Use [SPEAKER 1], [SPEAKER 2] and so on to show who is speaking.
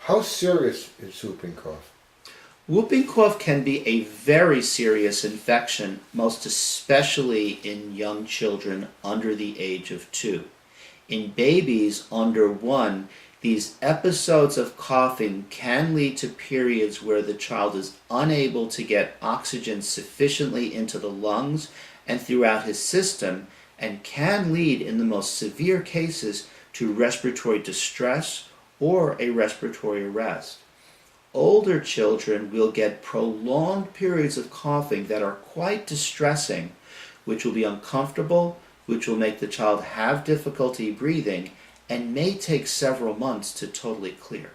[SPEAKER 1] How serious is whooping cough?
[SPEAKER 2] Whooping cough can be a very serious infection, most especially in young children under the age of 2. In babies under 1, these episodes of coughing can lead to periods where the child is unable to get oxygen sufficiently into the lungs and throughout his system, and can lead, in the most severe cases, to respiratory distress or a respiratory arrest. Older children will get prolonged periods of coughing that are quite distressing, which will be uncomfortable, which will make the child have difficulty breathing, and may take several months to totally clear.